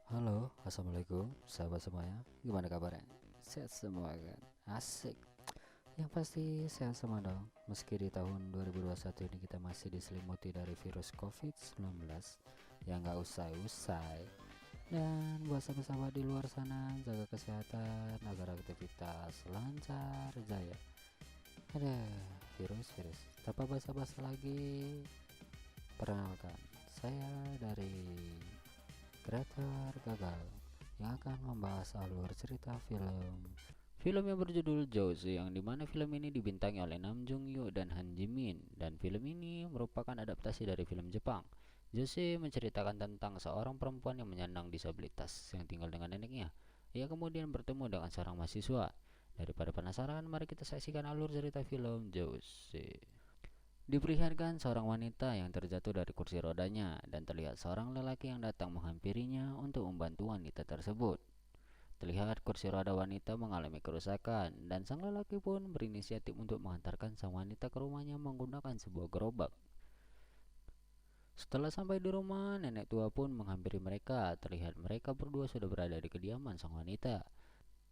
Halo, assalamualaikum, sahabat semuanya. Gimana kabarnya? Sehat semua kan? Asik. Yang pasti sehat semua dong. Meski di tahun 2021 ini kita masih diselimuti dari virus COVID-19 yang nggak usai-usai. Dan buat sahabat-sahabat di luar sana, jaga kesehatan agar aktivitas lancar jaya. Ada virus-virus. Tanpa basa-basi lagi, perkenalkan saya dari Kreator Gagal yang akan membahas alur cerita film yang berjudul Jaws, yang dimana film ini dibintangi oleh Nam Jung Yoo dan Han Ji Min, dan film ini merupakan adaptasi dari film Jepang. Jose menceritakan tentang seorang perempuan yang menyandang disabilitas yang tinggal dengan neneknya. Ia kemudian bertemu dengan seorang mahasiswa. Daripada penasaran, mari kita saksikan alur cerita film Jose. Diperlihatkan seorang wanita yang terjatuh dari kursi rodanya dan terlihat seorang lelaki yang datang menghampirinya untuk membantu wanita tersebut. Terlihat kursi roda wanita mengalami kerusakan dan sang lelaki pun berinisiatif untuk mengantarkan sang wanita ke rumahnya menggunakan sebuah gerobak. Setelah sampai di rumah, nenek tua pun menghampiri mereka. Terlihat mereka berdua sudah berada di kediaman sang wanita.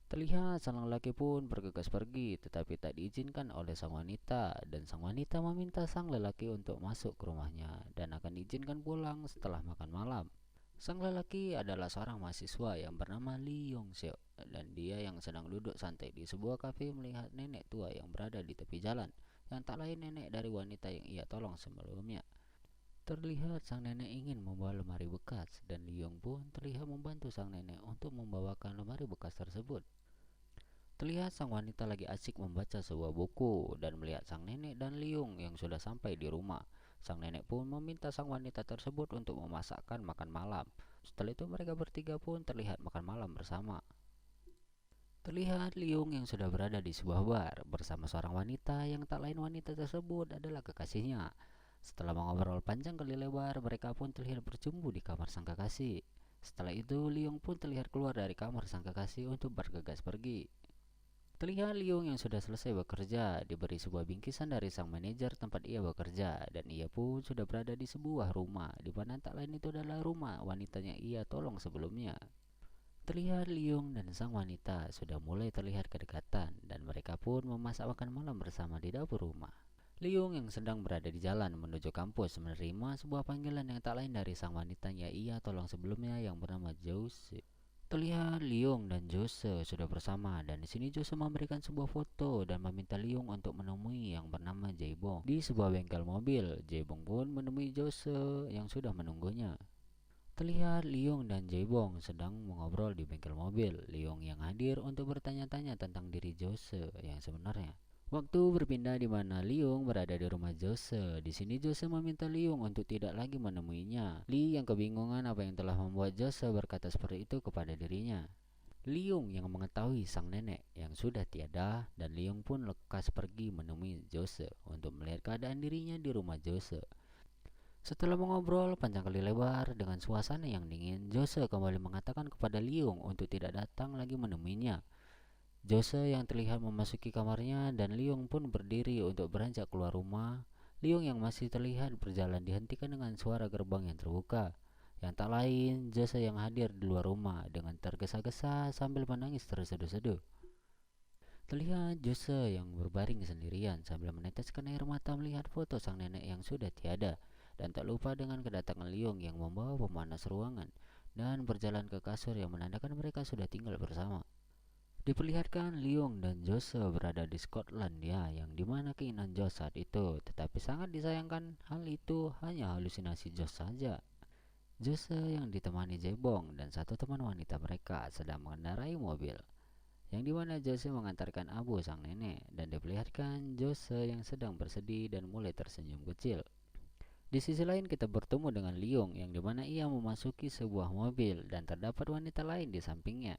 Terlihat sang lelaki pun bergegas pergi, tetapi tak diizinkan oleh sang wanita, dan sang wanita meminta sang lelaki untuk masuk ke rumahnya dan akan diizinkan pulang setelah makan malam. Sang lelaki adalah seorang mahasiswa yang bernama Lee Yong Seo, dan dia yang sedang duduk santai di sebuah kafe melihat nenek tua yang berada di tepi jalan, yang tak lain nenek dari wanita yang ia tolong sebelumnya. Terlihat sang nenek ingin membawa lemari bekas, dan Lee Yong pun terlihat membantu sang nenek untuk membawakan lemari bekas tersebut. Terlihat sang wanita lagi asyik membaca sebuah buku dan melihat sang nenek dan Liung yang sudah sampai di rumah. Sang nenek pun meminta sang wanita tersebut untuk memasakkan makan malam. Setelah itu mereka bertiga pun terlihat makan malam bersama. Terlihat Liung yang sudah berada di sebuah bar bersama seorang wanita yang tak lain wanita tersebut adalah kekasihnya. Setelah mengobrol panjang kali lebar, mereka pun terlihat berjumpa di kamar sang kekasih. Setelah itu, Liung pun terlihat keluar dari kamar sang kekasih untuk bergegas pergi. Terlihat Liung yang sudah selesai bekerja diberi sebuah bingkisan dari sang manajer tempat ia bekerja, dan ia pun sudah berada di sebuah rumah di mana tak lain itu adalah rumah wanitanya ia tolong sebelumnya. Terlihat Liung dan sang wanita sudah mulai terlihat kedekatan dan mereka pun memasak makan malam bersama di dapur rumah. Liung yang sedang berada di jalan menuju kampus menerima sebuah panggilan yang tak lain dari sang wanita yang ia tolong sebelumnya yang bernama Jose. Terlihat Liung dan Jose sudah bersama, dan di sini Jose memberikan sebuah foto dan meminta Liung untuk menemui yang bernama Jaebong di sebuah bengkel mobil. Jaebong pun menemui Jose yang sudah menunggunya. Terlihat Liung dan Jaebong sedang mengobrol di bengkel mobil. Liung yang hadir untuk bertanya-tanya tentang diri Jose yang sebenarnya. Waktu berpindah di mana Liung berada di rumah Jose. Di sini Jose meminta Liung untuk tidak lagi menemuinya. Li yang kebingungan apa yang telah membuat Jose berkata seperti itu kepada dirinya. Liung yang mengetahui sang nenek yang sudah tiada, dan Liung pun lekas pergi menemui Jose untuk melihat keadaan dirinya di rumah Jose. Setelah mengobrol panjang kali lebar dengan suasana yang dingin, Jose kembali mengatakan kepada Liung untuk tidak datang lagi menemuinya. Jose yang terlihat memasuki kamarnya dan Liung pun berdiri untuk beranjak keluar rumah. Liung yang masih terlihat berjalan dihentikan dengan suara gerbang yang terbuka. Yang tak lain, Jose yang hadir di luar rumah dengan tergesa-gesa sambil menangis terseduh-seduh. Terlihat Jose yang berbaring sendirian sambil meneteskan air mata melihat foto sang nenek yang sudah tiada, dan tak lupa dengan kedatangan Liung yang membawa pemanas ruangan dan berjalan ke kasur yang menandakan mereka sudah tinggal bersama. Diperlihatkan Liung dan Jose berada di Skotlandia, yang dimana keinginan Josh saat itu, tetapi sangat disayangkan hal itu hanya halusinasi Josh saja. Jose yang ditemani Jaebong dan satu teman wanita mereka sedang mengendarai mobil, yang dimana Jose mengantarkan Abu sang nenek, dan diperlihatkan Jose yang sedang bersedih dan mulai tersenyum kecil. Di sisi lain kita bertemu dengan Liung yang dimana ia memasuki sebuah mobil dan terdapat wanita lain di sampingnya.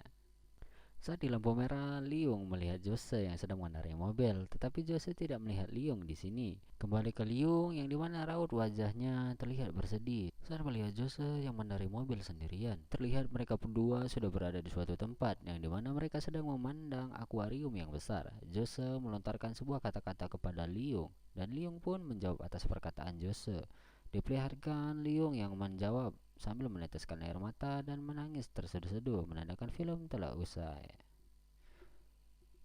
Saat di lampu merah, Liung melihat Jose yang sedang mengendarai mobil, tetapi Jose tidak melihat Liung di sini. Kembali ke Liung yang dimana raut wajahnya terlihat bersedih saat melihat Jose yang mengendarai mobil sendirian. Terlihat mereka berdua sudah berada di suatu tempat yang dimana mereka sedang memandang akuarium yang besar. Jose melontarkan sebuah kata-kata kepada Liung, dan Liung pun menjawab atas perkataan Jose. Diperlihatkan Liung yang menjawab sambil meneteskan air mata dan menangis terseduh-seduh menandakan film telah usai.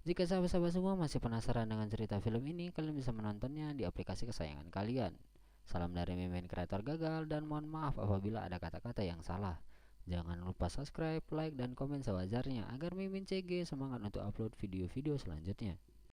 Jika sahabat-sahabat semua masih penasaran dengan cerita film ini, kalian bisa menontonnya di aplikasi kesayangan kalian. Salam dari Mimin Kreator Gagal, dan mohon maaf apabila ada kata-kata yang salah. Jangan lupa subscribe, like, dan komen sewajarnya agar Mimin CG semangat untuk upload video-video selanjutnya.